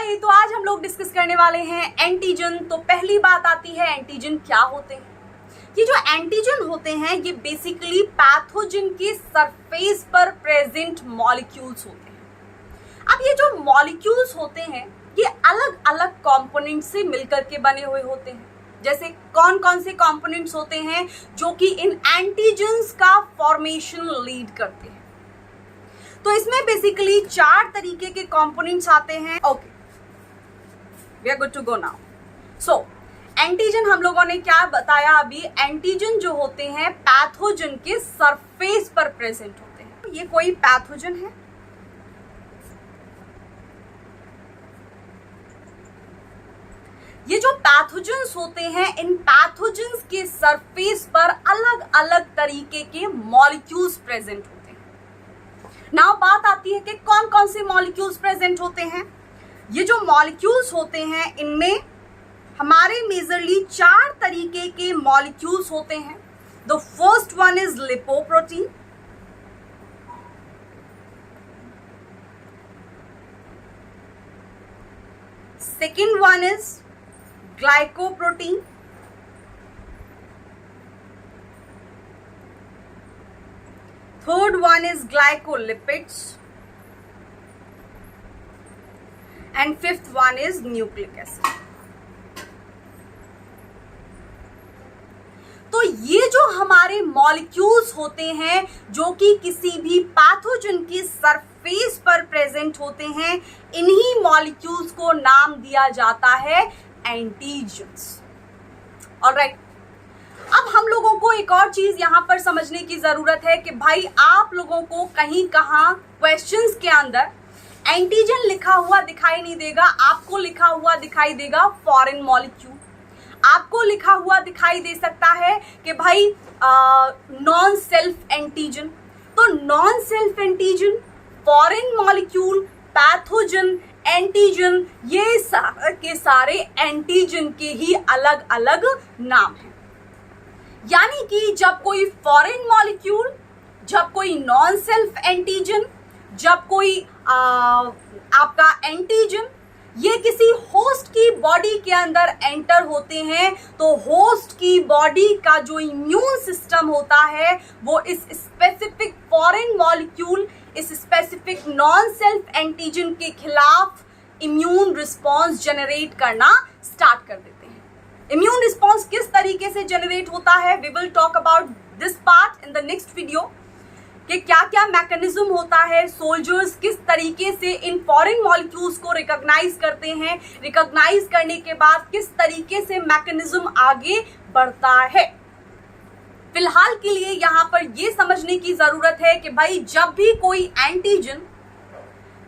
हाय, तो आज हम लोग डिस्कस करने वाले हैं एंटीजन। तो पहली बात आती है एंटीजन क्या होते हैं। ये जो एंटीजन होते हैं ये बेसिकली पैथोजन के सरफेस पर प्रेजेंट मॉलिक्यूल्स होते हैं। अब ये जो मॉलिक्यूल्स होते हैं ये अलग अलग कंपोनेंट से मिलकर के बने हुए होते हैं। जैसे कौन कौन से कंपोनेंट्स होते हैं जो कि इन एंटीजन्स का फॉर्मेशन लीड करते हैं। तो इसमें बेसिकली 4 तरीके के कंपोनेंट्स आते हैं। Okay, we are good to go now. So antigen हम लोगों ने क्या बताया अभी, एंटीजन जो होते हैं पैथोजन के सरफेस पर प्रेजेंट होते हैं। ये कोई पैथोजन है, ये जो पैथोजन्स होते हैं इन पैथोजन्स के सरफेस पर अलग अलग तरीके के मॉलिक्यूल्स प्रेजेंट होते हैं। नाउ बात आती है कि कौन कौन से मॉलिक्यूल्स प्रेजेंट होते हैं। ये जो मॉलिक्यूल्स होते हैं इनमें हमारे मेजरली 4 तरीके के मॉलिक्यूल्स होते हैं। The first one is lipoprotein, second one is glycoprotein, third one is glycolipids, and fifth one is nucleic acid. तो ये जो हमारे मॉलिक्यूल्स होते हैं जो कि किसी भी पैथोजन के सरफेस पर प्रेजेंट होते हैं, इन्हीं मॉलिक्यूल्स को नाम दिया जाता है एंटीजन्स। ऑलराइट, अब हम लोगों को एक और चीज यहां पर समझने की जरूरत है कि भाई आप लोगों को कहीं कहां क्वेश्चंस के अंदर एंटीजन लिखा हुआ दिखाई नहीं देगा, आपको लिखा हुआ दिखाई देगा फॉरेन मॉलिक्यूल। आपको लिखा हुआ दिखाई दे सकता है कि भाई नॉन सेल्फ एंटीजन। तो non self antigen, foreign molecule, pathogen, antigen, ये सारे के सारे एंटीजन के ही अलग अलग नाम हैं। यानी कि जब कोई फॉरेन मॉलिक्यूल, जब कोई नॉन सेल्फ एंटीजन, जब कोई आपका एंटीजन ये किसी होस्ट की बॉडी के अंदर एंटर होते हैं, तो होस्ट की बॉडी का जो इम्यून सिस्टम होता है वो इस स्पेसिफिक फॉरेन मॉलिक्यूल, इस स्पेसिफिक नॉन सेल्फ एंटीजन के खिलाफ इम्यून रिस्पॉन्स जनरेट करना स्टार्ट कर देते हैं। इम्यून रिस्पॉन्स किस तरीके से जनरेट होता है, we will talk about this part in the next video कि क्या क्या मैकेनिज्म होता है, सोल्जर्स किस तरीके से इन फॉरेन मॉलिक्यूल्स को रिकॉग्नाइज करते हैं, रिकॉग्नाइज करने के बाद किस तरीके से मैकेनिज्म आगे बढ़ता है। फिलहाल के लिए यहाँ पर ये समझने की जरूरत है कि भाई जब भी कोई एंटीजन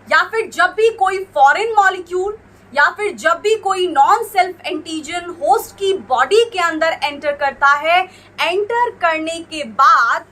या फिर जब भी कोई फॉरेन मॉलिक्यूल या फिर जब भी कोई नॉन सेल्फ एंटीजन होस्ट की बॉडी के अंदर एंटर करता है, एंटर करने के बाद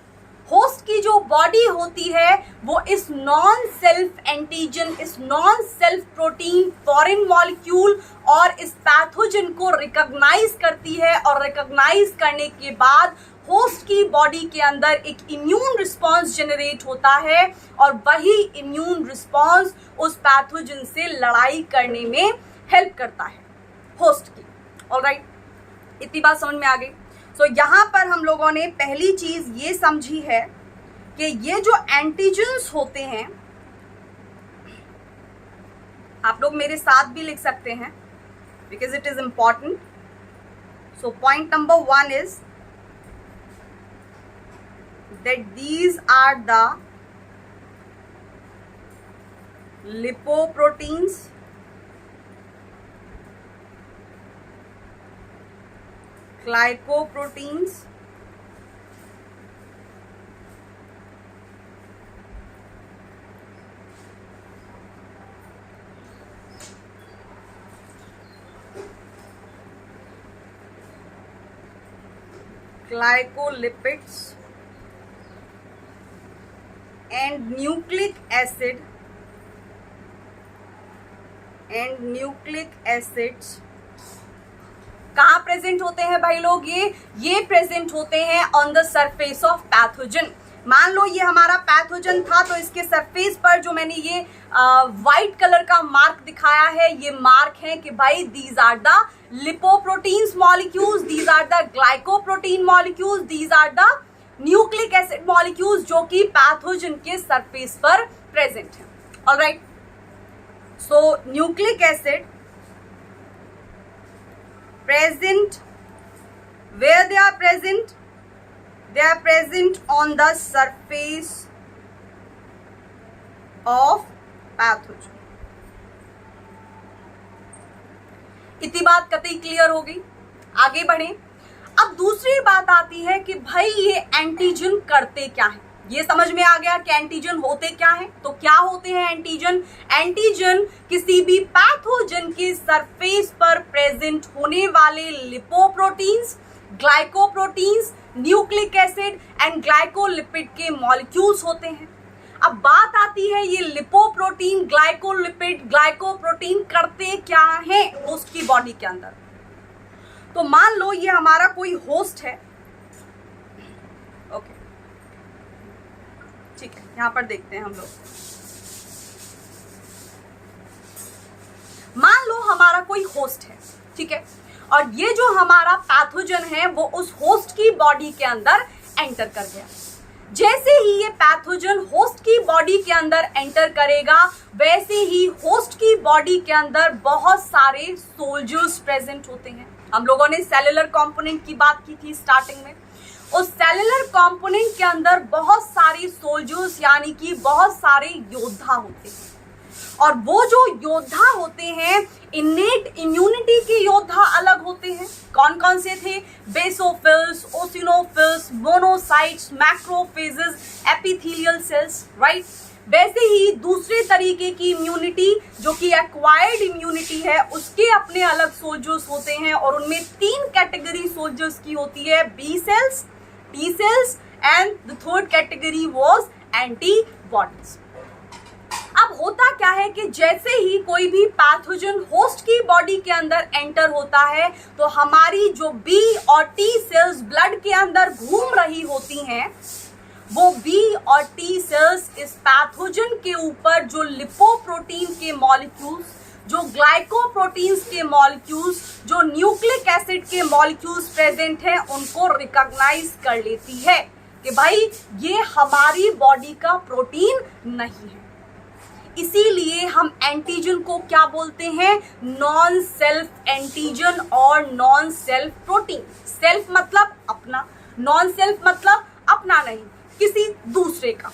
होस्ट की जो बॉडी होती है वो इस नॉन सेल्फ एंटीजन, इस non self protein, foreign molecule और इस पैथोजन को रिकॉग्नाइज करती है। और रिकॉग्नाइज करने के बाद होस्ट की बॉडी के अंदर एक इम्यून रिस्पॉन्स जनरेट होता है और वही इम्यून रिस्पॉन्स उस पैथोजन से लड़ाई करने में हेल्प करता है होस्ट की। ऑलराइट, इतनी बात समझ में आ गई। सो यहाँ पर हम लोगों ने पहली चीज ये समझी है कि ये जो एंटीजन्स होते हैं, आप लोग मेरे साथ भी लिख सकते हैं because it is important. So point number 1 is that these are the lipoproteins, glycoproteins, glycolipids and nucleic acid and nucleic acids कहाँ प्रेजेंट होते हैं भाई लोग, ये प्रेजेंट होते हैं on the surface of pathogen. मान लो ये हमारा पैथोजन था, तो इसके सरफेस पर जो मैंने ये व्हाइट कलर का मार्क दिखाया है, ये मार्क है कि भाई these are the lipoproteins molecules, these are the glycoprotein molecules, these are the nucleic acid molecules जो कि पैथोजन के सरफेस पर प्रेजेंट है। Alright, so nucleic acid present, where they are present? They are present on the surface of pathogen. इतनी बात कतई clear हो गई। आगे बढ़े। अब दूसरी बात आती है कि भाई ये एंटीजन करते क्या है। ये समझ में आ गया कि एंटीजन होते क्या है। तो क्या होते हैं एंटीजन? एंटीजन किसी भी पैथोजन के सरफेस पर प्रेजेंट होने वाले lipoproteins, glycoproteins, nucleic acid and glycolipid के मॉलिक्यूल्स होते हैं। अब बात आती है ये लिपोप्रोटीन, ग्लाइकोलिपिड, ग्लाइकोप्रोटीन करते क्या है होस्ट की बॉडी के अंदर। तो मान लो ये हमारा कोई होस्ट है। ओके, ठीक है, यहां पर देखते हैं हम लोग। मान लो हमारा कोई होस्ट है, ठीक है, और ये जो हमारा पैथोजन है वो उस होस्ट की बॉडी के अंदर एंटर कर गया। जैसे ही ये पैथोजन होस्ट की बॉडी के अंदर एंटर करेगा, वैसे ही होस्ट की बॉडी के अंदर बहुत सारे सोल्जर्स प्रेजेंट होते हैं। हम लोगों ने सेलुलर कंपोनेंट की बात की थी स्टार्टिंग में। उस सेलुलर कंपोनेंट के अंदर बहुत सारे सोल्जर्स यानी कि बहुत सारे योद्धा होते हैं, और वो जो योद्धा होते हैं इनेट इम्यूनिटी के योद्धा अलग होते हैं। कौन कौन से थे? Basophils, eosinophils, monocytes, macrophages, epithelial cells, right. वैसे ही दूसरे तरीके की इम्यूनिटी जो कि एक्वायर्ड इम्यूनिटी है, उसके अपने अलग सोल्जर्स होते हैं, और उनमें 3 कैटेगरी सोल्जर्स की होती है, B cells, T cells and the third category was antibodies. अब होता क्या है कि जैसे ही कोई भी पैथोजन होस्ट की बॉडी के अंदर एंटर होता है, तो हमारी जो बी और टी सेल्स ब्लड के अंदर घूम रही होती हैं, वो बी और टी सेल्स इस पैथोजन के ऊपर जो लिपोप्रोटीन के मॉलिक्यूल्स, जो ग्लाइकोप्रोटीन्स के मॉलिक्यूल्स, जो न्यूक्लिक एसिड के मॉलिक्यूल्स प्रेजेंट हैं, उनको रिकॉग्नाइज कर लेती है कि भाई ये हमारी बॉडी का प्रोटीन नहीं है। इसीलिए हम एंटीजन को क्या बोलते हैं? नॉन सेल्फ एंटीजन और नॉन सेल्फ प्रोटीन। सेल्फ मतलब अपना, नॉन सेल्फ मतलब अपना नहीं, किसी दूसरे का।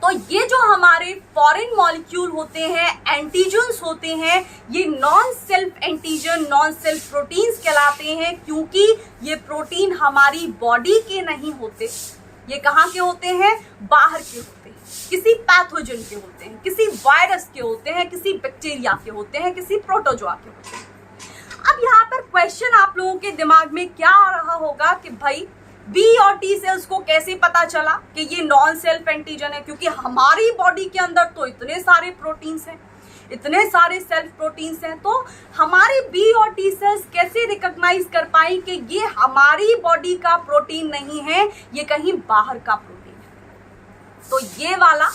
तो ये जो हमारे फॉरेन मॉलिक्यूल होते हैं, एंटीजन्स होते हैं, ये non self antigen, non self proteins कहलाते हैं, क्योंकि ये प्रोटीन हमारी बॉडी के नहीं होते। ये कहाँ के होते हैं? बाहर के होते हैं, किसी पैथोजन के होते हैं, किसी वायरस के होते हैं, किसी बैक्टीरिया के होते हैं, किसी प्रोटोजोआ के होते हैं। अब यहाँ पर क्वेश्चन आप लोगों के दिमाग में क्या आ रहा होगा कि भाई बी और टी सेल्स को कैसे पता चला कि ये नॉन सेल्फ एंटीजन है? क्योंकि हमारी बॉडी के अंदर तो इतने सारे प्रोटीन्स हैं, इतने सारे सेल्फ प्रोटीन्स हैं, तो हमारी बी और टी सेल्स कैसे रिकॉग्नाइज कर पाई कि ये हमारी बॉडी का प्रोटीन नहीं है, ये कहीं बाहर का प्रोटीन है? तो ये वाला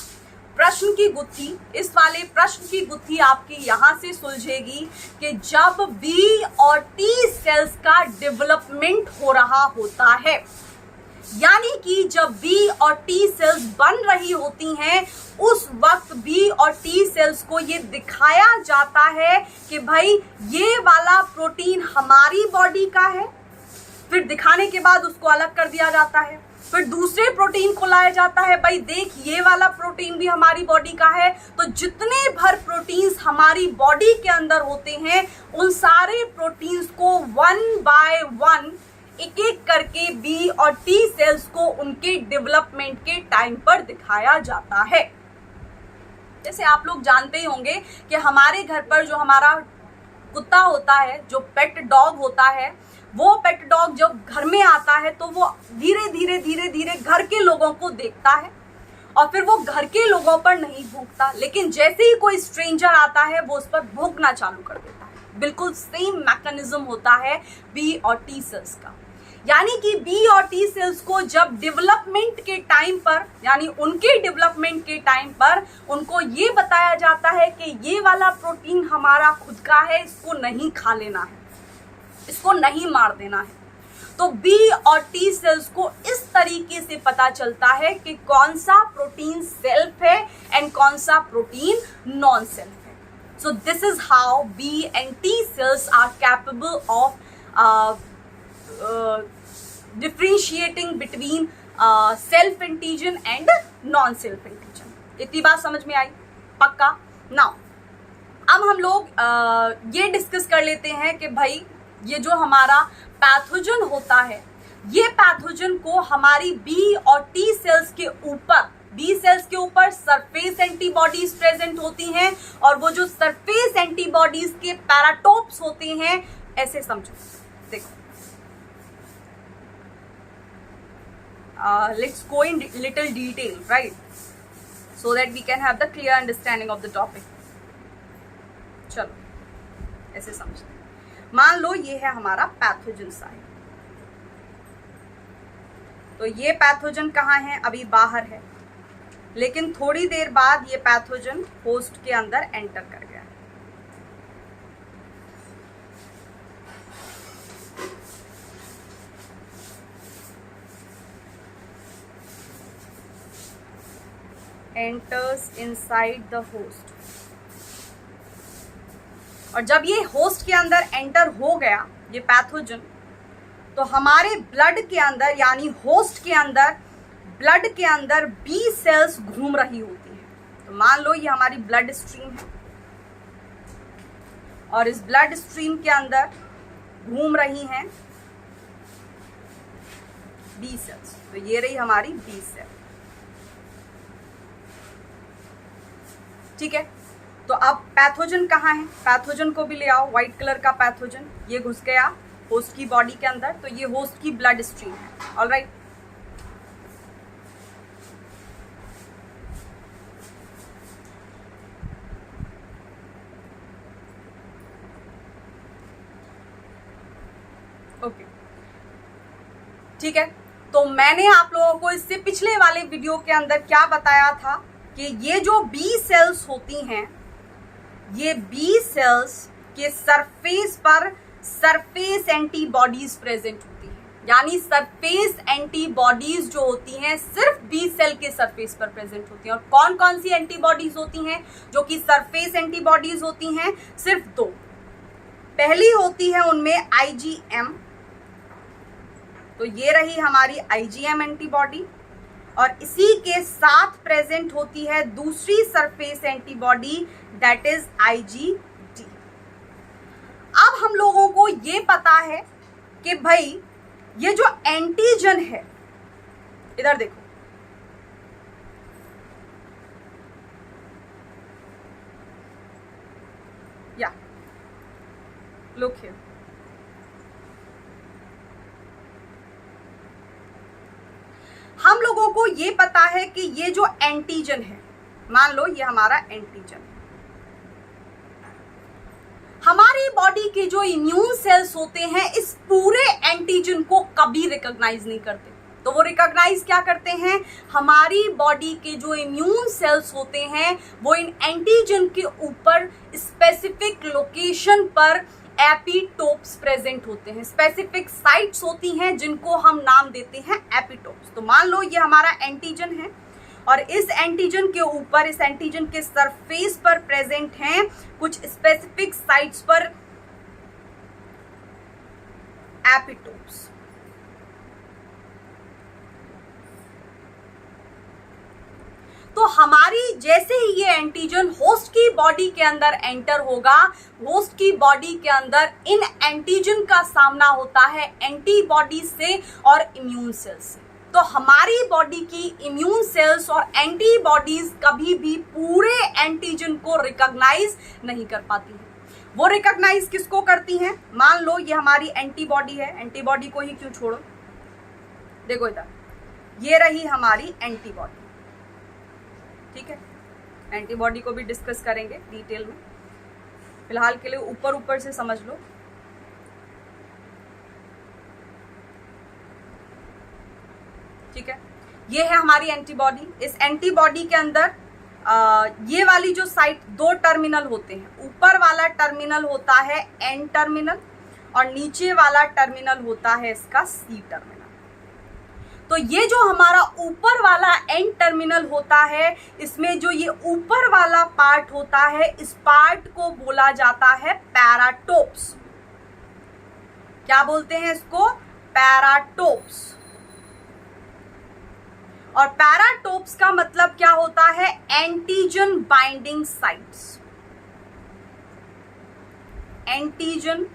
प्रश्न की गुत्थी, इस वाले प्रश्न की गुत्थी आपकी यहां से सुलझेगी कि जब बी और टी सेल्स का डेवलपमेंट हो रहा होता है, यानी कि जब बी और टी सेल्स बन रही होती हैं, उस वक्त बी और टी सेल्स को ये दिखाया जाता है कि भाई ये वाला प्रोटीन हमारी बॉडी का है। फिर दिखाने के बाद उसको अलग कर दिया जाता है, फिर दूसरे प्रोटीन को लाया जाता है, भाई देख ये वाला प्रोटीन भी हमारी बॉडी का है। तो जितने भर प्रोटीन्स हमारी बॉडी के अंदर होते हैं, उन सारे प्रोटीन्स को 1 बाय 1 एक एक करके बी और टी सेल्स को उनके डेवलपमेंट के टाइम पर दिखाया जाता है। जैसे आप लोग जानते ही होंगे कि हमारे घर पर जो हमारा कुत्ता होता है, जो पेट डॉग होता है, वो पेट डॉग जब घर में आता है तो वो धीरे धीरे धीरे धीरे घर के लोगों को देखता है, और फिर वो घर के लोगों पर नहीं भौंकता, लेकिन जैसे ही कोई स्ट्रेंजर आता है वो उस पर भौंकना चालू कर देता है। बिल्कुल सेम मैकेनिज्म होता है बी और टी सेल्स का। यानी कि बी और टी सेल्स को जब डेवलपमेंट के टाइम पर, यानी उनके डेवलपमेंट के टाइम पर उनको ये बताया जाता है कि ये वाला प्रोटीन हमारा खुद का है, इसको नहीं खा लेना है, इसको नहीं मार देना है। तो बी और टी सेल्स को इस तरीके से पता चलता है कि कौन सा प्रोटीन सेल्फ है एंड कौन सा प्रोटीन नॉन सेल्फ है। So this is how B and T cells are capable of differentiating between self antigen and non self antigen. इतनी बात समझ में आई? पक्का? नाउ अब हम लोग ये डिस्कस कर लेते हैं कि भाई ये जो हमारा पैथोजन होता है, ये पैथोजन को हमारी बी और टी सेल्स के ऊपर, बी सेल्स के ऊपर सरफेस एंटीबॉडीज प्रेजेंट होती हैं और वो जो सरफेस एंटीबॉडीज के पैराटोप्स होते हैं, ऐसे समझो। देखो, let's go in little detail, right, so that we can have the clear understanding of the topic. चलो ऐसे समझते हैं। मान लो ये है हमारा पैथोजन साइड, तो ये पैथोजन कहाँ है? अभी बाहर है, लेकिन थोड़ी देर बाद ये पैथोजन होस्ट के अंदर एंटर कर गया। enters inside the host, और जब ये होस्ट के अंदर एंटर हो गया ये पैथोजन, तो हमारे ब्लड के अंदर, यानी होस्ट के अंदर, ब्लड के अंदर बी सेल्स घूम रही होती है। तो मान लो ये हमारी ब्लड स्ट्रीम है और इस ब्लड स्ट्रीम के अंदर घूम रही हैं बी सेल्स। तो ये रही हमारी बी सेल, ठीक है। तो अब पैथोजन कहाँ है? पैथोजन को भी ले आओ, व्हाइट कलर का पैथोजन, ये घुस गया होस्ट की बॉडी के अंदर, तो ये होस्ट की ब्लड स्ट्रीम है। ऑलराइट, ओके, ठीक है। तो मैंने आप लोगों को इससे पिछले वाले वीडियो के अंदर क्या बताया था कि ये जो बी सेल्स होती हैं, ये बी सेल्स के सरफेस पर सरफेस एंटीबॉडीज प्रेजेंट होती हैं। यानी सरफेस एंटीबॉडीज जो होती हैं सिर्फ बी सेल के सरफेस पर प्रेजेंट होती हैं। और कौन कौन सी एंटीबॉडीज होती हैं जो कि सरफेस एंटीबॉडीज होती हैं? सिर्फ दो। पहली होती है उनमें आईजीएम, तो ये रही हमारी आईजीएम एंटीबॉडी, और इसी के साथ प्रेजेंट होती है दूसरी surface antibody, that is IgD. अब हम लोगों को ये पता है कि भाई ये जो एंटीजन है, इधर देखो, या लुक हियर, हम लोगों को ये पता है कि ये जो एंटीजन है, मान लो ये हमारा एंटीजन है, हमारी बॉडी के जो इम्यून सेल्स होते हैं इस पूरे एंटीजन को कभी रिकॉग्नाइज नहीं करते। तो वो रिकॉग्नाइज क्या करते हैं? हमारी बॉडी के जो इम्यून सेल्स होते हैं वो इन एंटीजन के ऊपर स्पेसिफिक लोकेशन पर एपिटोप्स प्रेजेंट होते हैं। स्पेसिफिक साइट्स होती हैं जिनको हम नाम देते हैं एपिटोप्स। तो मान लो ये हमारा एंटीजन है और इस एंटीजन के ऊपर, इस एंटीजन के सरफेस पर प्रेजेंट हैं कुछ स्पेसिफिक साइट्स पर एपिटोप्स। तो हमारी जैसे ही ये एंटीजन होस्ट की बॉडी के अंदर एंटर होगा, होस्ट की बॉडी के अंदर इन एंटीजन का सामना होता है एंटीबॉडी से और इम्यून सेल्स से। तो हमारी बॉडी की इम्यून सेल्स और एंटीबॉडीज कभी भी पूरे एंटीजन को रिकॉग्नाइज नहीं कर पाती है। वो रिकॉग्नाइज किसको करती हैं? मान लो ये हमारी एंटीबॉडी है, एंटीबॉडी को ही क्यों छोड़ो, देखो इधर, ये रही हमारी एंटीबॉडी, ठीक है। एंटीबॉडी को भी डिस्कस करेंगे डिटेल में, फिलहाल के लिए ऊपर ऊपर से समझ लो। ये है हमारी एंटीबॉडी। इस एंटीबॉडी के अंदर ये वाली जो साइट, दो टर्मिनल होते हैं। ऊपर वाला टर्मिनल होता है एन टर्मिनल और नीचे वाला टर्मिनल होता है इसका सी टर्मिनल। तो ये जो हमारा ऊपर वाला एन टर्मिनल होता है, इसमें जो ये ऊपर वाला पार्ट होता है, इस पार्ट को बोला जाता है पैराटोप्स। क्या बोलते हैं इसको? पैराटोप्स। और पैराटोप्स का मतलब क्या होता है? Antigen binding sites. Antigen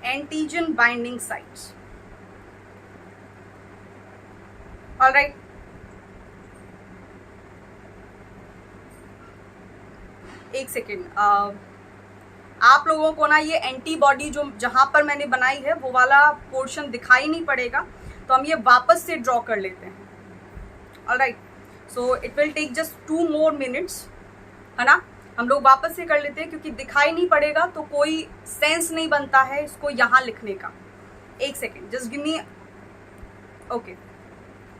antigen binding sites. Alright, एक सेकेंड, आप लोगों को ना ये एंटीबॉडी जो जहां पर मैंने बनाई है वो वाला पोर्शन दिखाई नहीं पड़ेगा, तो हम ये वापस से ड्रॉ कर लेते हैं। Alright, so it will take just 2 more minutes, है ना। हम लोग वापस से कर लेते हैं क्योंकि दिखाई नहीं पड़ेगा तो कोई सेंस नहीं बनता है इसको यहाँ लिखने का। एक second, just give me. Okay,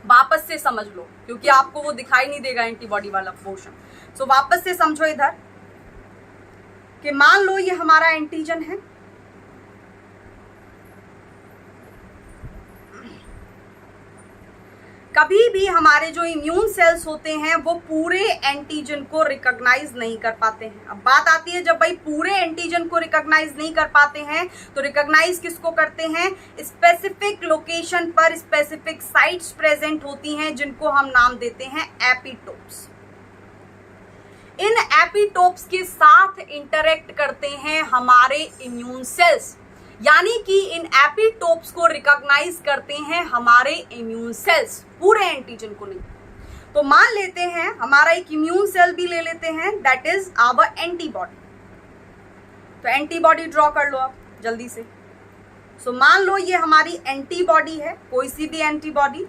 वापस से समझ लो क्योंकि आपको वो दिखाई नहीं देगा एंटीबॉडी वाला पोर्शन। सो वापस से समझो इधर कि मान लो ये हमारा एंटीजन है, कभी भी हमारे जो इम्यून सेल्स होते हैं वो पूरे एंटीजन को रिकॉग्नाइज नहीं कर पाते हैं। अब बात आती है, जब भाई पूरे एंटीजन को रिकॉग्नाइज नहीं कर पाते हैं तो रिकॉग्नाइज किसको करते हैं? स्पेसिफिक लोकेशन पर स्पेसिफिक साइट्स प्रेजेंट होती हैं जिनको हम नाम देते हैं एपिटोप्स। इन एपिटोप्स के साथ इंटरेक्ट करते हैं हमारे इम्यून सेल्स, यानी कि इन एपिटोप्स को रिकॉग्नाइज करते हैं हमारे इम्यून सेल्स, पूरे एंटीजन को नहीं। तो मान लेते हैं हमारा एक इम्यून सेल भी ले लेते हैं, दैट इज आवर एंटीबॉडी। तो एंटीबॉडी ड्रॉ कर लो आप जल्दी से। सो मान लो ये हमारी एंटीबॉडी है, कोई सी भी एंटीबॉडी।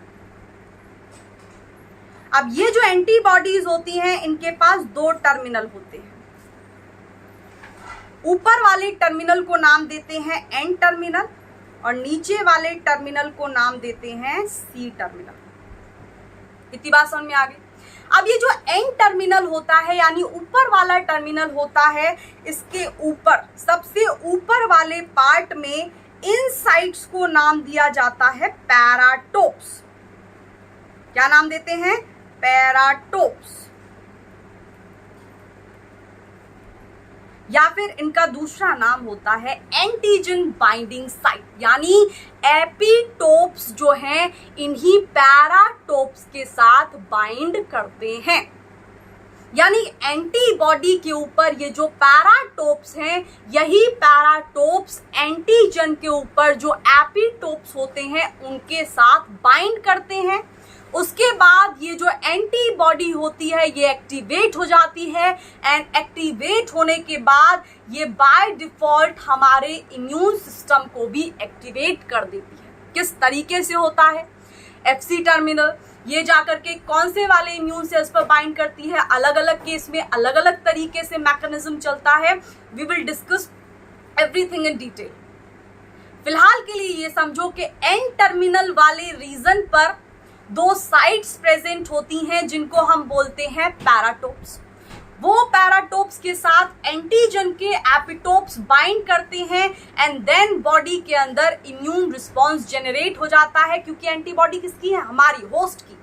अब ये जो एंटीबॉडीज होती हैं इनके पास 2 टर्मिनल होते हैं। ऊपर वाले टर्मिनल को नाम देते हैं एन टर्मिनल और नीचे वाले टर्मिनल को नाम देते हैं सी टर्मिनल। इतनी बात समझ में आ गई? अब ये जो एन टर्मिनल होता है यानी ऊपर वाला टर्मिनल होता है, इसके ऊपर सबसे ऊपर वाले पार्ट में इन साइट्स को नाम दिया जाता है पैराटोप्स। क्या नाम देते हैं? पैराटोप्स। या फिर इनका दूसरा नाम होता है एंटीजन बाइंडिंग साइट, यानी एपिटोप्स जो हैं इन्हीं पैराटोप्स के साथ बाइंड करते हैं। यानी एंटीबॉडी के ऊपर ये जो पैराटोप्स हैं, यही पैराटोप्स एंटीजन के ऊपर जो एपिटोप्स होते हैं उनके साथ बाइंड करते हैं। उसके बाद ये जो एंटीबॉडी होती है ये एक्टिवेट हो जाती है एंड एक्टिवेट होने के बाद ये बाय डिफॉल्ट हमारे इम्यून सिस्टम को भी एक्टिवेट कर देती है। किस तरीके से होता है? एफसी टर्मिनल ये जाकर के कौन से वाले इम्यून सेल्स पर बाइंड करती है, अलग अलग केस में अलग अलग तरीके से मैकेनिज्म चलता है। We will discuss everything in detail. फिलहाल के लिए ये समझो कि एन टर्मिनल वाले रीजन पर 2 साइट्स प्रेजेंट होती हैं जिनको हम बोलते हैं पैराटोप्स। वो पैराटोप्स के साथ एंटीजन के एपिटोप्स बाइंड करते हैं एंड देन बॉडी के अंदर इम्यून रिस्पॉन्स जनरेट हो जाता है, क्योंकि एंटीबॉडी किसकी है? हमारी होस्ट की।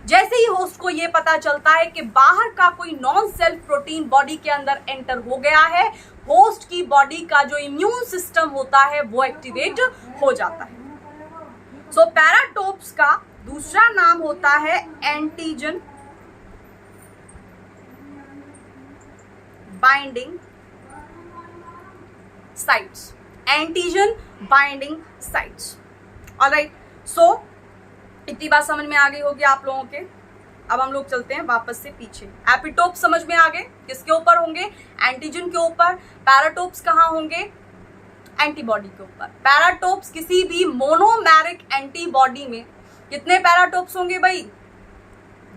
जैसे ही होस्ट को ये पता चलता है कि बाहर का कोई नॉन सेल्फ प्रोटीन बॉडी के अंदर एंटर हो गया है, होस्ट की बॉडी का जो इम्यून सिस्टम होता है वो एक्टिवेट हो जाता है। सो पैराटोप्स का दूसरा नाम होता है antigen binding sites. Antigen binding sites. Alright, so इतनी बात समझ में आ गई होगी आप लोगों के। अब हम लोग चलते हैं वापस से पीछे। एपिटोप समझ में आ गए, किसके ऊपर होंगे? एंटीजन के ऊपर। पैराटोप्स कहाँ होंगे? एंटीबॉडी के ऊपर। पैराटोप्स किसी भी मोनोमेरिक एंटीबॉडी में कितने पैराटोप्स होंगे भाई?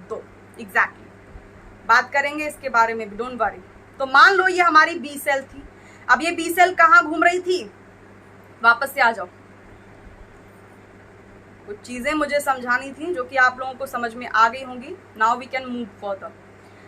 2। एग्जैक्टली। बात करेंगे इसके बारे में भी, डोंट वरी। तो मान लो ये हमारी बी सेल थी। अब ये बी सेल कहाँ घूम रही थी, वापस से आ जाओ, कुछ चीजें मुझे समझानी थी जो कि आप लोगों को समझ में आ गई होंगी। Now we can move further.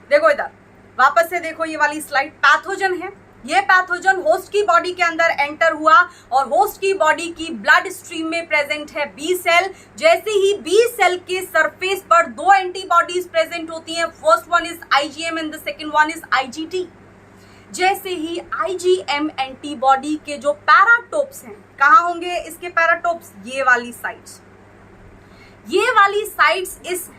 देखो इधर वापस से देखो, ये वाली स्लाइड पैथोजन है। ये पैथोजन होस्ट की बॉडी के अंदर एंटर हुआ और होस्ट की बॉडी की ब्लड स्ट्रीम में प्रेजेंट है बी सेल। जैसे ही बी सेल के सरफेस पर दो एंटीबॉडीज प्रेजेंट होती हैं, first one is IgM and the second one is IGT. जैसे ही आईजीएम एंटीबॉडी के जो पैराटोप्स हैं, कहाँ होंगे इसके पैराटोप्स, ये वाली साइट्स, ये वाली साइट्स इस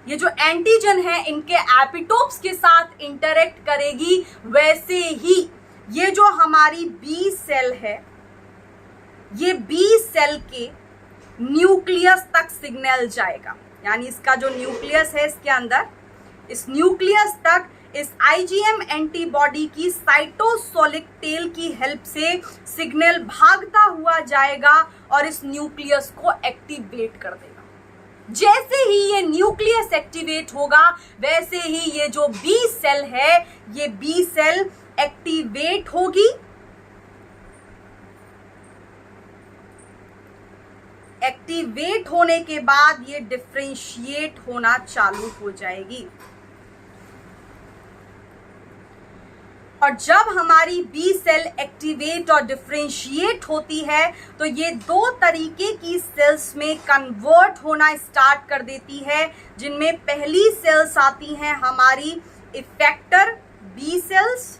ये जो एंटीजन है इनके एपिटोप्स के साथ इंटरेक्ट करेगी। वैसे ही ये जो हमारी बी सेल है, ये बी सेल के न्यूक्लियस तक सिग्नल जाएगा, यानी इसका जो न्यूक्लियस है इसके अंदर, इस न्यूक्लियस तक इस आईजीएम एंटीबॉडी की साइटोसोलिक टेल की हेल्प से सिग्नल भागता हुआ जाएगा और इस न्यूक्लियस को एक्टिवेट कर देगा। जैसे ही ये न्यूक्लियस एक्टिवेट होगा, वैसे ही ये जो बी सेल है, ये बी सेल एक्टिवेट होगी। एक्टिवेट होने के बाद ये डिफरेंशिएट होना चालू हो जाएगी। और जब हमारी बी सेल एक्टिवेट और डिफरेंशिएट होती है तो ये दो तरीके की सेल्स में कन्वर्ट होना स्टार्ट कर देती है, जिनमें पहली सेल्स आती हैं हमारी इफेक्टर बी सेल्स,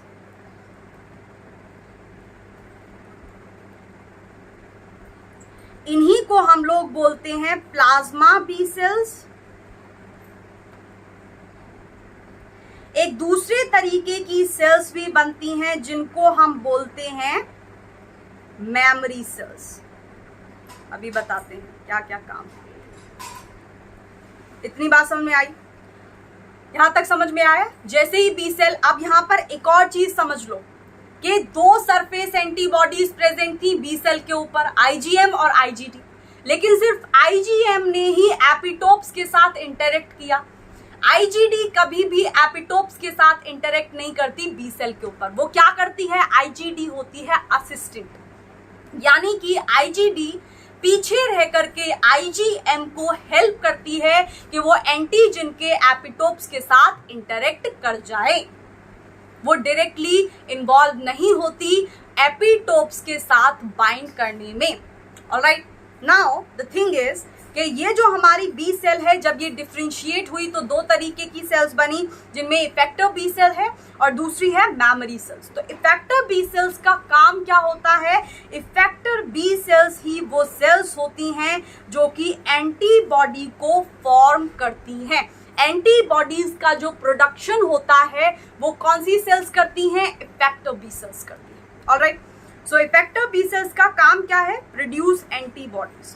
इन्हीं को हम लोग बोलते हैं प्लाज्मा बी सेल्स। एक दूसरे तरीके की सेल्स भी बनती हैं जिनको हम बोलते हैं मेमोरी सेल्स। अभी बताते हैं क्या क्या काम है। इतनी बात समझ में आई, यहां तक समझ में आया। जैसे ही बी सेल, अब यहां पर एक और चीज समझ लो कि दो सरफेस एंटीबॉडीज प्रेजेंट थी बी सेल के ऊपर, आईजीएम और आईजीटी, लेकिन सिर्फ आईजीएम ने ही एपिटोप्स के साथ इंटरेक्ट किया। आईजीडी कभी भी एपिटोप्स के साथ इंटरेक्ट नहीं करती बी सेल के ऊपर। वो क्या करती है, आईजीडी होती है असिस्टेंट, यानी कि आईजीडी पीछे रह करके आईजीएम को हेल्प करती है कि वो एंटीजन के एपिटोप्स के साथ इंटरेक्ट कर जाए। वो डायरेक्टली इन्वॉल्व नहीं होती एपिटोप्स के साथ बाइंड करने में। Alright, now the thing is कि ये जो हमारी बी सेल है, जब ये डिफरेंशिएट हुई तो दो तरीके की सेल्स बनी, जिनमें इफेक्टर बी सेल है और दूसरी है मेमोरी सेल्स। तो इफेक्टर बी सेल्स का काम क्या होता है, इफेक्टर बी सेल्स ही वो सेल्स होती हैं जो कि एंटीबॉडी को फॉर्म करती हैं। एंटीबॉडीज का जो प्रोडक्शन होता है वो कौन सी सेल्स करती हैं, इफेक्टर बी सेल्स करती हैं। ऑलराइट, सो इफेक्टर बी सेल्स का काम क्या है, प्रोड्यूस एंटीबॉडीज,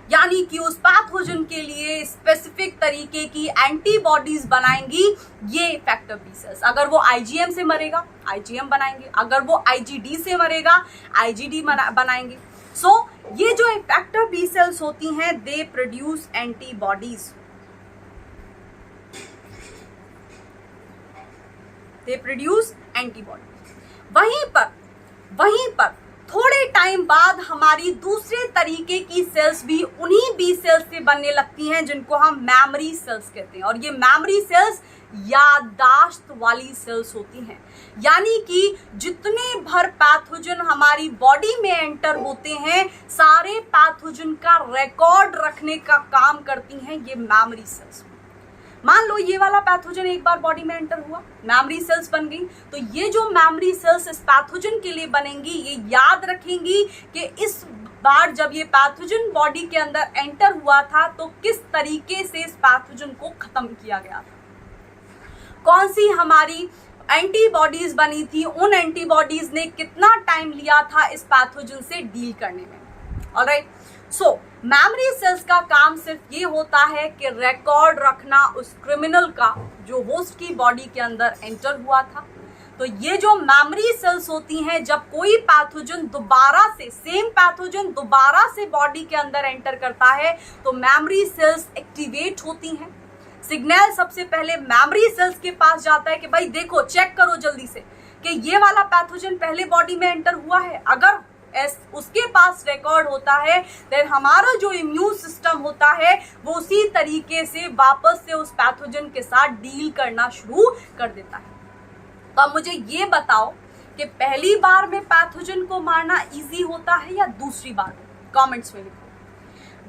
यानी कि उस पैथोजन के लिए स्पेसिफिक तरीके की एंटीबॉडीज बनाएंगी ये इफेक्टर बी सेल्स। अगर वो आईजीएम से मरेगा, आईजीएम बनाएंगे, अगर वो आईजीडी से मरेगा, आईजीडी बनाएंगे। सो ये जो इफेक्टर बी सेल्स होती हैं, they produce antibodies, they produce antibodies. वहीं पर थोड़े टाइम बाद हमारी दूसरे तरीके की सेल्स भी उन्हीं बी सेल्स से बनने लगती हैं, जिनको हम मेमोरी सेल्स कहते हैं। और ये मेमोरी सेल्स याददाश्त वाली सेल्स होती हैं, यानी कि जितने भर पैथोजन हमारी बॉडी में एंटर होते हैं, सारे पैथोजन का रिकॉर्ड रखने का काम करती हैं ये मेमोरी सेल्स। मान लो ये वाला पैथोजन एक बार बॉडी में एंटर हुआ, मेमोरी सेल्स बन गई, तो ये जो मेमोरी सेल्स इस पैथोजन के लिए बनेंगी, ये याद रखेंगी कि इस बार जब ये पैथोजन बॉडी के अंदर एंटर हुआ था तो किस तरीके से इस पैथोजन को खत्म किया गया था, कौन सी हमारी एंटीबॉडीज बनी थी, उन एंटीबॉडीज ने कितना टाइम लिया था इस पैथोजन से डील करने में। ऑलराइट, सो मेमोरी सेल्स का काम सिर्फ ये होता है कि रिकॉर्ड रखना उस क्रिमिनल का जो होस्ट की बॉडी के अंदर एंटर हुआ था। तो ये जो मेमोरी सेल्स होती हैं, जब कोई पैथोजन दोबारा से, सेम पैथोजन दोबारा से बॉडी के अंदर एंटर करता है तो मेमोरी सेल्स एक्टिवेट होती हैं। सिग्नल सबसे पहले मेमोरी सेल्स के पास जाता है कि भाई देखो, चेक करो जल्दी से कि ये वाला पैथोजन पहले बॉडी में एंटर हुआ है। अगर उसके पास रिकॉर्ड होता है, देन हमारा जो इम्यून सिस्टम होता है वो उसी तरीके से वापस से उस पैथोजन के साथ डील करना शुरू कर देता है। तो अब मुझे ये बताओ कि पहली बार में पैथोजन को मारना इजी होता है या दूसरी बार? कमेंट्स में लिखो।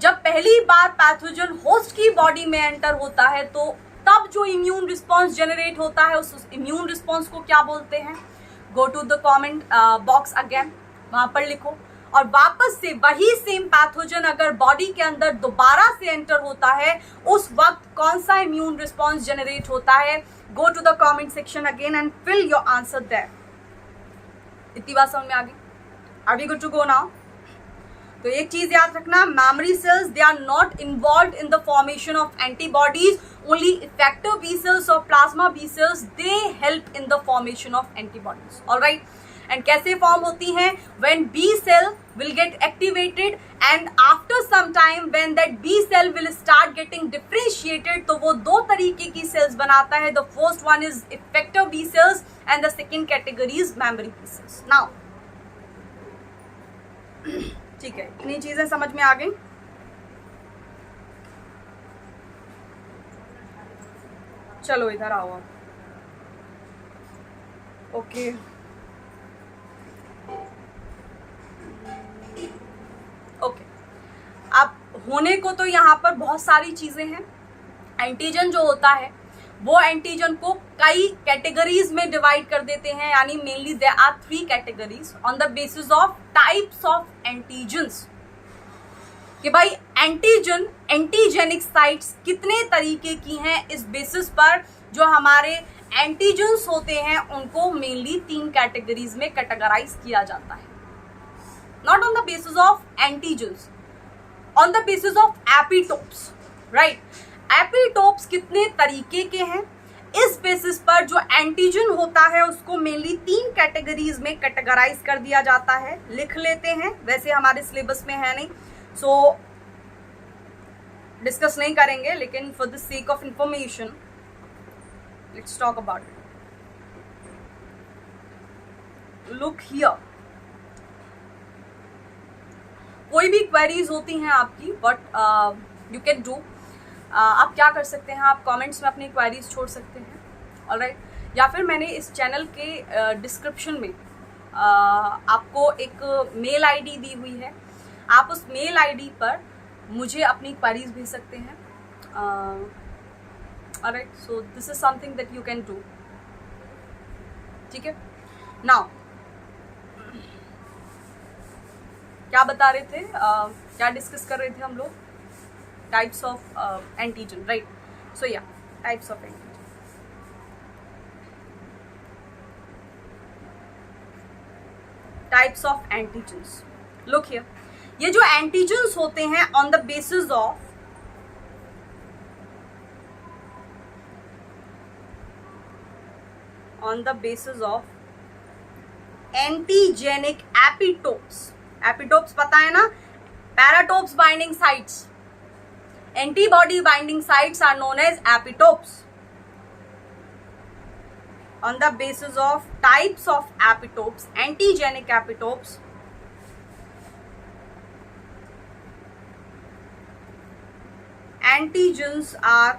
जब पहली बार पैथोजन होस्ट की बॉडी में एंटर होता है तो तब जो इम्यून रिस्पॉन्स जनरेट होता है उस इम्यून रिस्पॉन्स को क्या बोलते हैं? Go to the comment box again, वहां पर लिखो। और वापस से वही सेम पैथोजन अगर बॉडी के अंदर दोबारा से एंटर होता है उस वक्त कौन सा इम्यून रिस्पॉन्स जनरेट होता है? Go to the comment section again and fill your answer there. इतनी बात समझ में आ गई? Are we good to go now? तो एक चीज याद रखना, memory cells they are not involved in the formation of antibodies, only effective B cells और plasma B cells they help in the formation of antibodies. Alright, and कैसे form होती हैं? When B cell will get activated and after some time when that B cell will start getting differentiated, तो वो दो तरीके की cells बनाता है। The first one is effective B cells and the second category is memory B cells. Now ठीक है, इतनी चीजें समझ में आ गई। चलो इधर आओ आप। ओके, ओके, अब होने को तो यहाँ पर बहुत सारी चीजें हैं। एंटीजन जो होता है वो एंटीजन को कई कैटेगरीज में डिवाइड कर देते हैं, यानी mainly there are 3 categories on the basis of types of antigens. कि भाई एंटीजन, एंटीजेनिक साइट्स कितने तरीके की हैं, इस बेसिस पर जो हमारे एंटीजन्स होते हैं उनको मेनली 3 कैटेगरीज में कैटेगराइज किया जाता है। Not on the basis of antigens, on the basis of epitopes, right. Epitopes कितने तरीके के हैं, इस बेसिस पर जो एंटीजन होता है उसको मेनली 3 कैटेगरीज में कैटेगराइज कर दिया जाता है। लिख लेते हैं, वैसे हमारे सिलेबस में है नहीं सो डिस्कस नहीं करेंगे, लेकिन for the sake of information let's talk about it. Look here, कोई भी क्वेरीज होती हैं आपकी, बट यू कैन डू, आप क्या कर सकते हैं, आप कमेंट्स में अपनी क्वेरीज छोड़ सकते हैं। ऑलराइट, या फिर मैंने इस चैनल के डिस्क्रिप्शन में आपको एक मेल आईडी दी हुई है, आप उस मेल आईडी पर मुझे अपनी क्वेरीज भेज सकते हैं। Alright, so this is something that you can do. ठीक है, नाउ क्या बता रहे थे, क्या डिस्कस कर रहे थे हम लोग? Types of antigen, right. So या types of antigen, types of antigens. Look here, ये जो एंटीजन्स होते हैं on the basis of antigenic epitopes. Epitopes पता है ना, paratopes binding sites, antibody binding sites are known as epitopes. On the basis of types of epitopes, antigenic epitopes, antigens are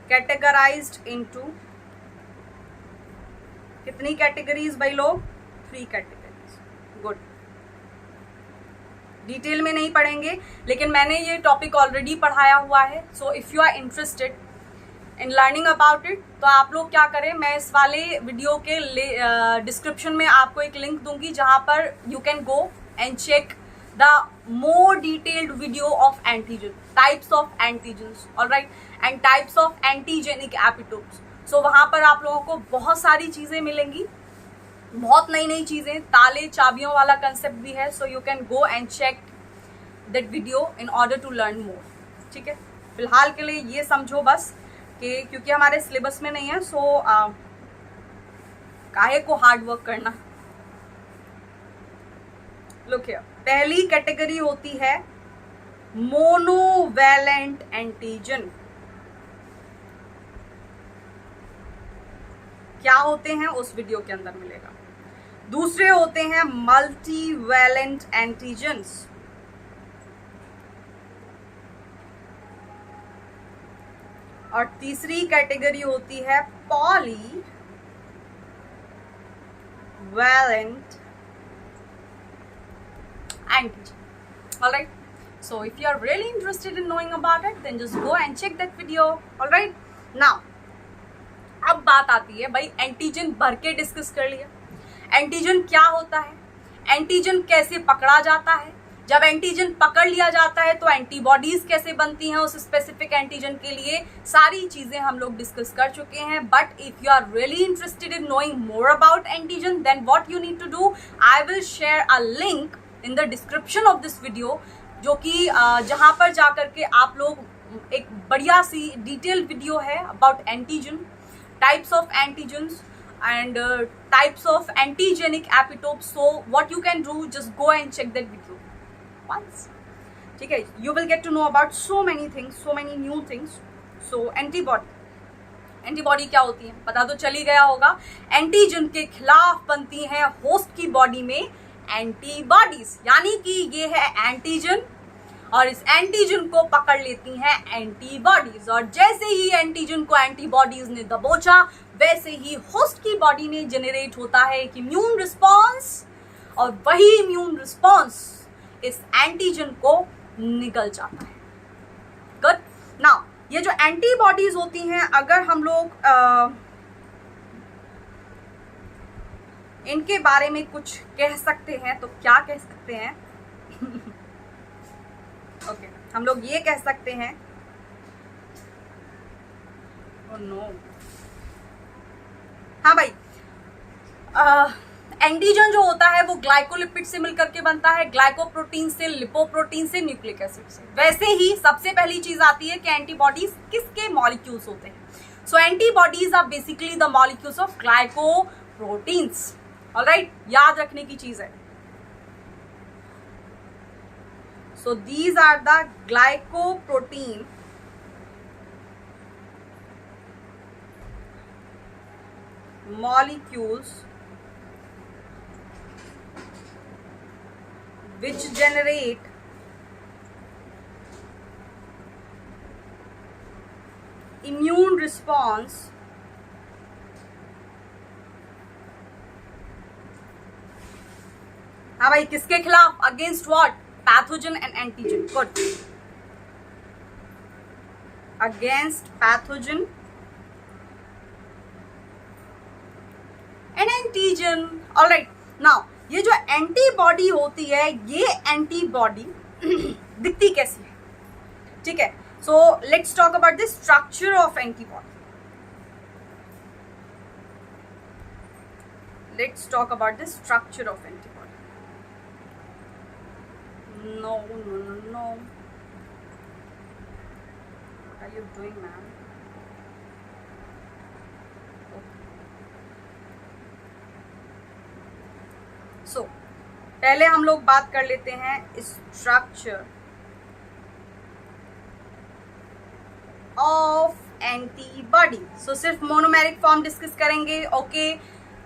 categorized into कितनी categories भाई लोग? 3 categories. Good, detail में नहीं पढ़ेंगे, लेकिन मैंने ये टॉपिक ऑलरेडी पढ़ाया हुआ है। So if you are interested in learning about it, तो आप लोग क्या करें, मैं इस वाले वीडियो के डिस्क्रिप्शन में आपको एक लिंक दूंगी जहां पर you can go and check the more detailed video of antigen, types of antigens, alright, and types of antigenic epitopes. So वहां पर आप लोगों को बहुत सारी चीजें मिलेंगी, बहुत नई नई चीजें, ताले चाबियों वाला कंसेप्ट भी है। So you can go and check that video in order to learn more. ठीक है, फिलहाल के लिए ये समझो बस कि क्योंकि हमारे सिलेबस में नहीं है, सो काहे को हार्ड वर्क करना। लुक हियर, पहली कैटेगरी होती है मोनोवैलेंट एंटीजन। क्या होते हैं उस वीडियो के अंदर मिलेगा। दूसरे होते हैं मल्टीवैलेंट एंटीजन्स। और तीसरी कैटेगरी होती है polyvalent antigen. Alright, so if you are really interested in knowing about it, then just go and check that video. Alright, now अब बात आती है भाई, एंटीजन भर के डिस्कस कर लिया। एंटीजन क्या होता है, एंटीजन कैसे पकड़ा जाता है, जब एंटीजन पकड़ लिया जाता है तो एंटीबॉडीज कैसे बनती हैं उस स्पेसिफिक एंटीजन के लिए, सारी चीजें हम लोग डिस्कस कर चुके हैं। But if you are really interested in knowing more about antigen, then what you need to do, I will share a link in the description of this video, जो कि जहां पर जाकर के आप लोग एक बढ़िया सी डिटेल वीडियो है about antigen, types of antigens and types of antigenic epitopes. So what you can do, just go and check that video once. ठीक है, you will get to know about so many things, so many new things. So antibody क्या होती है पता तो चल ही गया होगा। एंटीजन के खिलाफ बनती है होस्ट की बॉडी में एंटीबॉडीज, यानी कि ये है एंटीजन और इस एंटीजन को पकड़ लेती हैं एंटीबॉडीज। और जैसे ही एंटीजन को एंटीबॉडीज ने दबोचा, वैसे ही होस्ट की बॉडी में जनरेट होता है एक इम्यून रिस्पॉन्स, और वही इम्यून रिस्पॉन्स इस एंटीजन को निगल जाता है। गुड। नाउ ये जो एंटीबॉडीज होती हैं, अगर हम लोग इनके बारे में कुछ कह सकते हैं तो क्या कह सकते हैं? ओके, हम लोग ये कह सकते हैं, oh no, हाँ भाई, एंटीजन जो होता है वो ग्लाइकोलिपिड से मिलकर के बनता है, ग्लाइकोप्रोटीन से, लिपोप्रोटीन से, न्यूक्लिक एसिड से। वैसे ही सबसे पहली चीज आती है कि एंटीबॉडीज किसके मॉलिक्यूल्स होते हैं। So antibodies are basically the molecules of glycoproteins. Alright, याद रखने की चीज है। So these are the glycoprotein molecules which generate immune response हाँ भाई, किसके खिलाफ? Against what? Pathogen and antigen. Good, against pathogen and antigen. Alright, now ये जो एंटीबॉडी होती है, ये एंटीबॉडी दिखती कैसी है? ठीक है, so let's talk about the structure of antibody. Let's talk about the structure of antibody. No. What are you doing, man? Okay. So, पहले हम लोग बात कर लेते हैं स्ट्रक्चर ऑफ एंटीबॉडी। सो सिर्फ मोनोमेरिक फॉर्म डिस्कस करेंगे। ओके,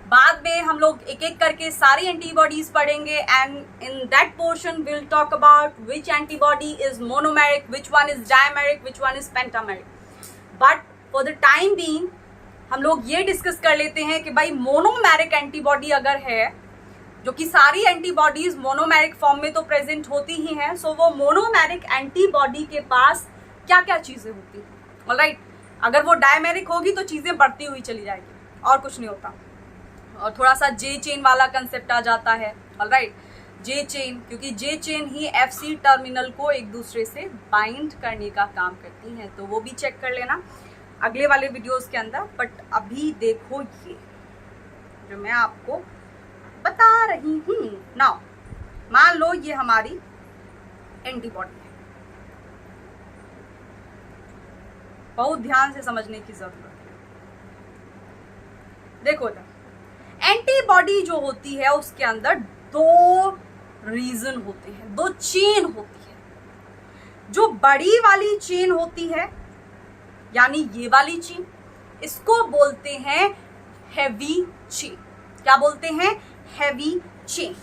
बाद में हम लोग एक एक करके सारी एंटीबॉडीज पढ़ेंगे, and in that portion will talk about which antibody is monomeric, which one is dimeric, which one is pentameric. But for the time being हम लोग ये डिस्कस कर लेते हैं कि भाई मोनोमेरिक एंटीबॉडी अगर है, जो कि सारी एंटीबॉडीज मोनोमेरिक फॉर्म में तो प्रेजेंट होती ही हैं, सो वो मोनोमेरिक एंटीबॉडी के पास क्या क्या चीजें होती हैं। ऑलराइट, अगर वो डायमेरिक होगी तो चीजें बढ़ती हुई चली जाएगी और कुछ नहीं होता, और थोड़ा सा जे चेन वाला कंसेप्ट आ जाता है। ऑलराइट, जे चेन, क्योंकि जे चेन ही FC टर्मिनल को एक दूसरे से बाइंड करने का काम करती हैं, तो वो भी चेक कर लेना अगले वाले वीडियोस के अंदर। बट अभी देखो ये जो मैं आपको बता रही हूँ। नाउ मान लो ये हमारी एंटीबॉडी है, बहुत ध्यान से समझने की जरूरत है। देखो ना, एंटीबॉडी जो होती है उसके अंदर दो रीजन होते हैं, दो चेन होती है। जो बड़ी वाली चेन होती है यानी ये वाली चेन, इसको बोलते हैं हैवी चेन। क्या बोलते हैं? Heavy chain.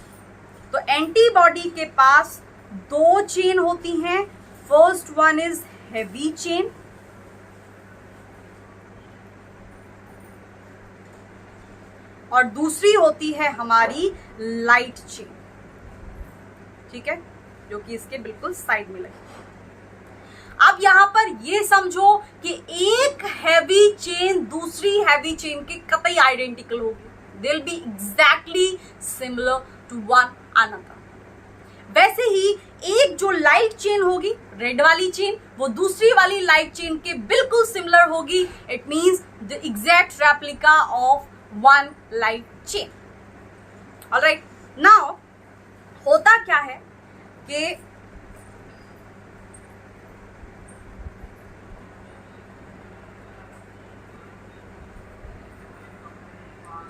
तो एंटीबॉडी के पास दो चेन होती हैं। First one is heavy chain और दूसरी होती है हमारी लाइट चेन। ठीक है, जो कि इसके बिल्कुल साइड में लगी। अब यहां पर ये समझो कि एक हैवी चेन दूसरी हैवी चेन के कतई आइडेंटिकल होगी। They will be exactly similar to one another. वैसे ही एक जो लाइट चेन होगी, रेड वाली चेन, वो दूसरी वाली लाइट चेन के बिल्कुल सिमिलर होगी। It means the exact replica of one light chain. Alright, now होता क्या है कि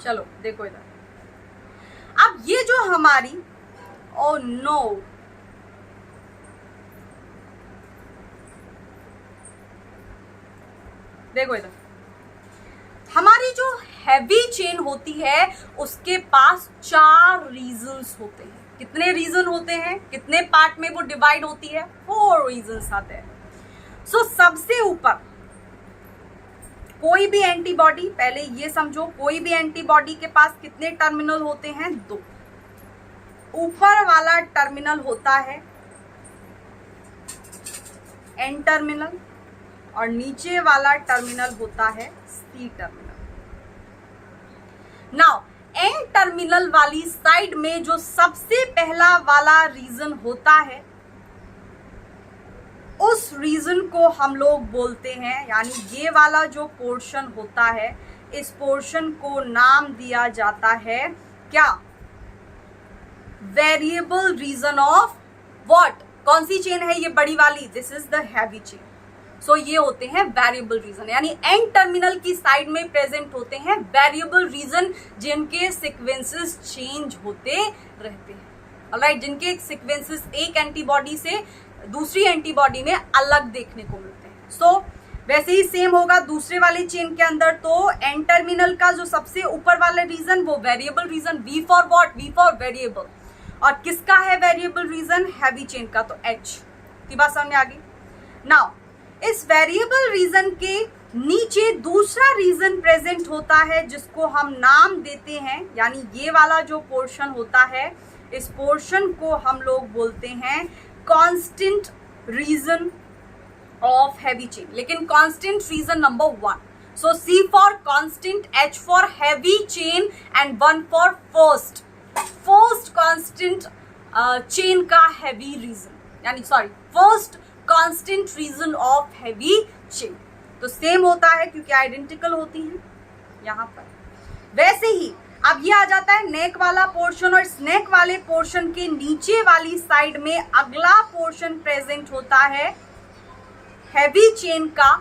चलो देखो इधर, अब ये जो हमारी, ओ नो, देखो इधर, हमारी जो हैवी चेन होती है उसके पास 4 रीजन्स होते हैं। कितने रीजन होते हैं? कितने पार्ट में वो डिवाइड होती है? 4 रीजन्स आते हैं। सो सबसे ऊपर कोई भी एंटीबॉडी, पहले ये समझो, कोई भी एंटीबॉडी के पास कितने टर्मिनल होते हैं? 2। ऊपर वाला टर्मिनल होता है एन टर्मिनल और नीचे वाला टर्मिनल होता है C terminal. Now N terminal वाली साइड में जो सबसे पहला वाला रीजन होता है, उस रीजन को हम लोग बोलते हैं, यानी ये वाला जो पोर्शन होता है, इस पोर्शन को नाम दिया जाता है क्या? Variable region of what? कौन सी चेन है ये बड़ी वाली? This is the heavy chain. So ये होते हैं वेरिएबल रीजन, यानी एंड टर्मिनल की साइड में प्रेजेंट होते हैं वेरिएबल रीजन, जिनके सीक्वेंसेस चेंज होते रहते हैं। ऑलराइट, जिनके सीक्वेंसेस एक एंटीबॉडी से दूसरी एंटीबॉडी में अलग देखने को मिलते हैं। सो वैसे ही सेम होगा दूसरे वाले चेन के अंदर। तो एंड टर्मिनल का जो सबसे ऊपर वाला रीजन, वो variable region, V for what? V for variable. और किसका है वेरिएबल रीजन? हैवी चेन का, तो एच की बात समझ में आ गई। नाउ इस वेरिएबल रीजन के नीचे दूसरा रीजन प्रेजेंट होता है, जिसको हम नाम देते हैं, यानी ये वाला जो पोर्शन होता है, इस पोर्शन को हम लोग बोलते हैं constant region of heavy chain. लेकिन constant region number 1। So C for constant, H for heavy chain and 1 for first constant chain का हैवी रीजन, यानी sorry first constant region of heavy chain. तो same होता है क्योंकि identical होती हैं यहां पर। वैसे ही अब ये आ जाता है नेक वाला पोर्शन, और इस नेक वाले पोर्शन के नीचे वाली साइड में अगला पोर्शन प्रेजेंट होता है हैवी चेन का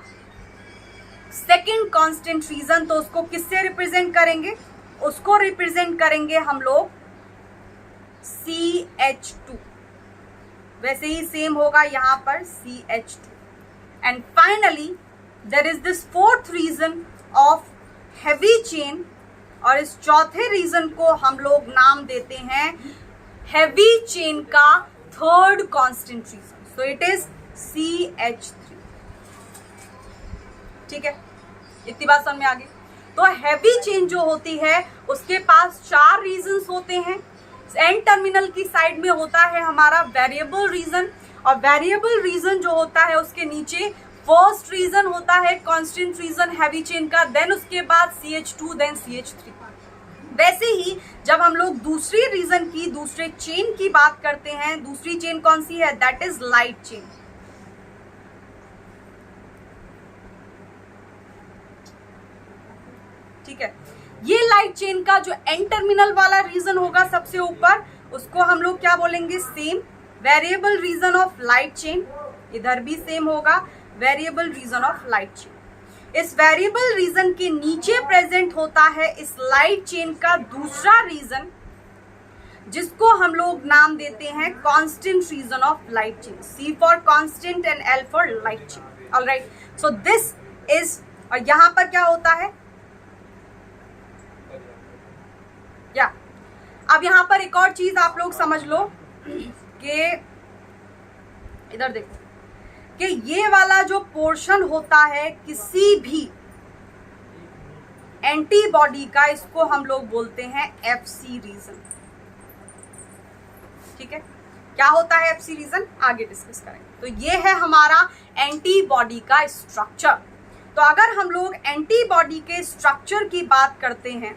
सेकंड कांस्टेंट रीजन। तो उसको किससे रिप्रेजेंट करेंगे? उसको रिप्रेजेंट करेंगे हम लोग CH2। वैसे ही सेम होगा यहां पर CH2। And finally there is this fourth region of heavy chain, और इस चौथे रीजन को हम लोग नाम देते हैं हैवी चेन का third constant region. So it is CH3। ठीक है, इतनी बात समझ में आ गई। तो हैवी चेन जो होती है उसके पास 4 रीजन्स होते हैं। एंड टर्मिनल की साइड में होता है हमारा वेरिएबल रीजन, और वेरिएबल रीजन जो होता है उसके नीचे फर्स्ट रीजन होता है कांस्टेंट रीजन हैवी चेन का, देन उसके बाद CH2, देन CH3। वैसे ही जब हम लोग दूसरी रीजन की, दूसरे चेन की बात करते हैं, दूसरी चेन कौन सी है? That is light chain. ठीक है, ये लाइट चेन का जो एंड टर्मिनल वाला रीजन होगा सबसे ऊपर, उसको हम लोग क्या बोलेंगे? Same variable region of light chain. इधर भी सेम होगा variable region of light chain. इस वेरिएबल रीजन के नीचे प्रेजेंट होता है इस लाइट चेन का दूसरा रीजन, जिसको हम लोग नाम देते हैं constant region of light chain, C for constant and L for light chain. Alright, so this is, और यहां पर क्या होता है या अब यहां पर एक और चीज आप लोग समझ लो कि इधर देखो कि ये वाला जो पोर्शन होता है किसी भी एंटीबॉडी का, इसको हम लोग बोलते हैं FC रीजन। ठीक है, क्या होता है FC रीजन आगे डिस्कस करेंगे। तो ये है हमारा एंटीबॉडी का स्ट्रक्चर। तो अगर हम लोग एंटीबॉडी के स्ट्रक्चर की बात करते हैं,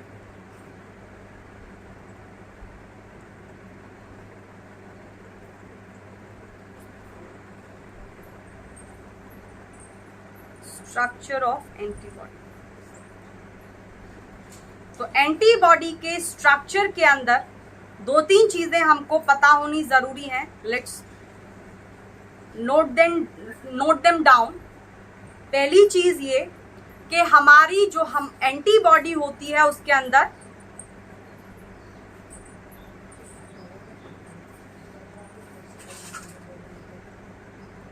स्ट्रक्चर ऑफ एंटीबॉडी, तो एंटीबॉडी के स्ट्रक्चर के अंदर दो तीन चीजें हमको पता होनी जरूरी है। Let's note them down. पहली चीज ये कि हमारी जो हम एंटीबॉडी होती है उसके अंदर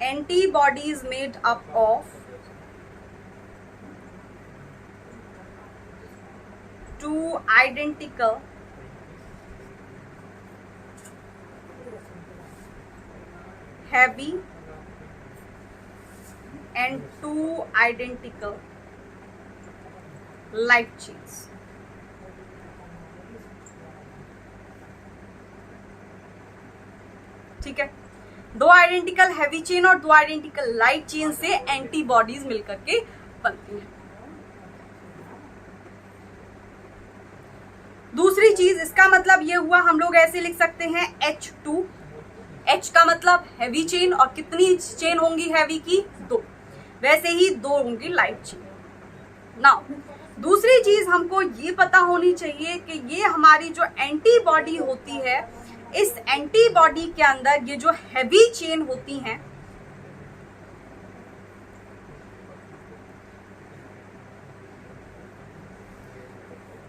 antibody is made up of two identical heavy and two identical light chains। ठीक है, दो आइडेंटिकल हैवी चेन और दो आइडेंटिकल लाइट चेन से एंटीबॉडीज मिलकर के बनती हैं। दूसरी चीज, इसका मतलब ये हुआ, हम लोग ऐसे लिख सकते हैं H2। H का मतलब हैवी चेन, और कितनी चेन होंगी हैवी की? दो। वैसे ही दो होंगी लाइट चेन। नाउ दूसरी चीज हमको ये पता होनी चाहिए कि ये हमारी जो एंटीबॉडी होती है, इस एंटीबॉडी के अंदर ये जो हैवी चेन होती हैं,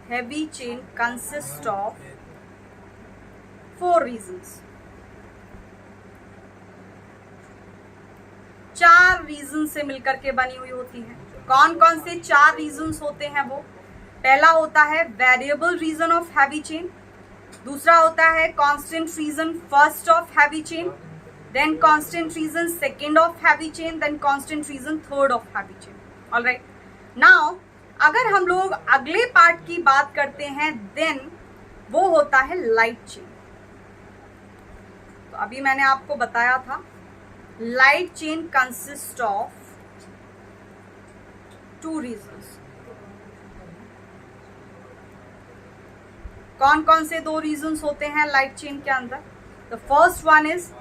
heavy chain consists of 4 reasons। 4 reason से मिलकर के बनी हुई होती है। कौन कौन से 4 रीजन्स होते हैं वो? पहला होता है variable region of heavy chain, दूसरा होता है constant region first of heavy chain, then constant region second of heavy chain, then constant region third of heavy chain. Alright, now अगर हम लोग अगले पार्ट की बात करते हैं, देन वो होता है लाइट चेन। तो अभी मैंने आपको बताया था light chain consist of 2 regions. कौन कौन से 2 रीजन्स होते हैं लाइट चेन के अंदर? The first one is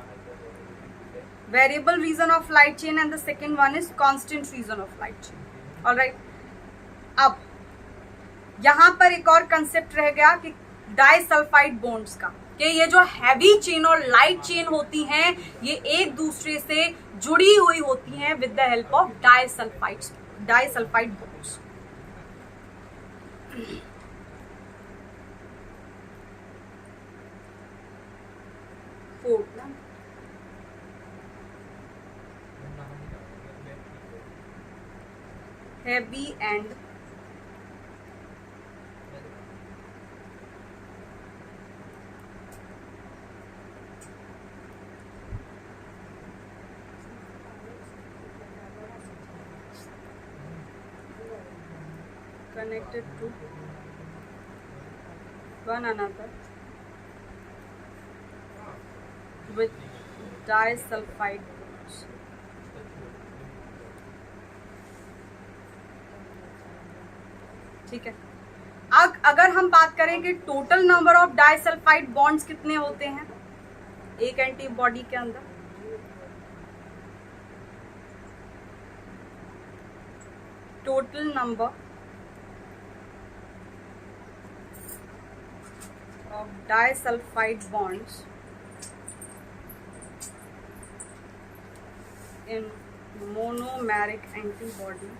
variable region of light chain and the second one is constant region of light chain. Alright, अब यहां पर एक और कंसेप्ट रह गया कि डाइसल्फाइड बॉन्ड्स का, कि ये जो हैवी चेन और लाइट चेन होती हैं ये एक दूसरे से जुड़ी हुई होती हैं with the help of disulphide bonds. heavy and connected to one another with disulfide bonds। ठीक है, अब अगर हम बात करें कि total number of disulphide bonds कितने होते हैं एक एंटीबॉडी के अंदर, total number of disulfide bonds in monomeric antibody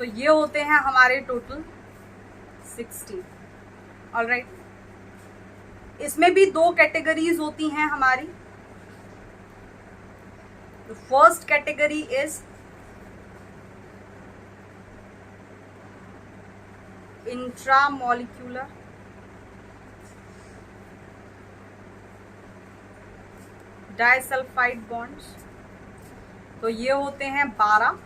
तो ये होते हैं हमारे टोटल 16। ऑलराइट, इसमें भी 2 कैटेगरीज होती हैं हमारी। The first category is intramolecular, disulphide bonds, तो ये होते हैं 12।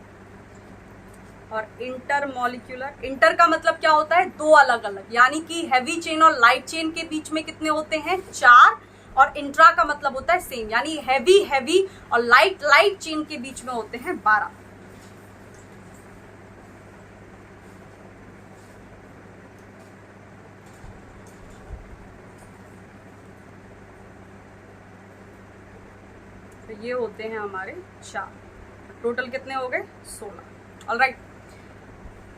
और इंटरमॉलिक्यूलर, इंटर का मतलब क्या होता है, 2 अलग अलग, यानी कि हैवी चेन और लाइट चेन के बीच में कितने होते हैं, 4। और इंट्रा का मतलब होता है सेम, यानी हैवी और लाइट चेन के बीच में होते हैं 12। तो ये होते हैं हमारे 4। टोटल कितने हो गए, 16। ऑलराइट,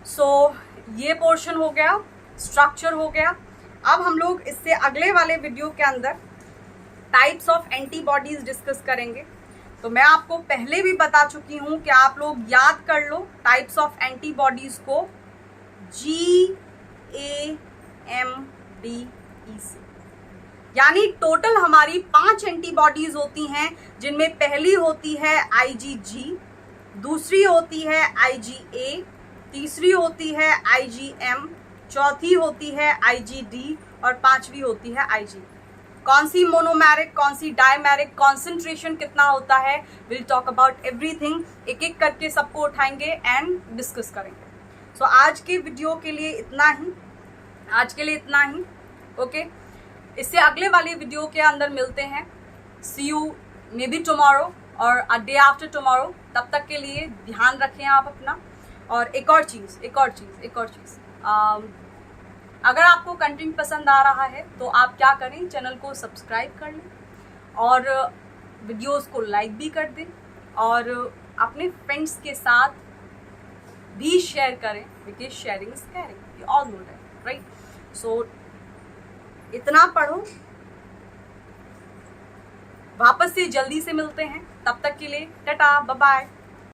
सो ये पोर्शन हो गया, स्ट्रक्चर हो गया। अब हम लोग इससे अगले वाले वीडियो के अंदर टाइप्स ऑफ एंटीबॉडीज डिस्कस करेंगे। तो मैं आपको पहले भी बता चुकी हूं कि आप लोग याद कर लो टाइप्स ऑफ एंटीबॉडीज को GAMDE से। यानी टोटल हमारी 5 एंटीबॉडीज होती हैं, जिनमें पहली होती है IgG, दूसरी होती है IgA, तीसरी होती है IgM, चौथी होती है IgD और 5वीं होती है IG। कौन सी मोनोमेरिक, कौन सी डायमेरिक, कॉन्सेंट्रेशन कितना होता है, विल टॉक अबाउट एवरीथिंग। एक एक करके सबको उठाएंगे एंड डिस्कस करेंगे। सो आज के वीडियो के लिए इतना ही, ओके। इससे अगले वाले वीडियो के अंदर मिलते हैं। सी यू मे बी टुमारो और अ डे आफ्टर टुमारो। तब तक के लिए ध्यान रखें आप अपना। और एक और चीज़, अगर आपको कंटेंट पसंद आ रहा है तो आप क्या करें, चैनल को सब्सक्राइब कर लें और वीडियोस को लाइक भी कर दें और अपने फ्रेंड्स के साथ भी शेयर करें, because sharing is caring, you all know that, right. So इतना पढ़ो, वापस से जल्दी से मिलते हैं। तब तक के लिए टाटा, बाय बाय।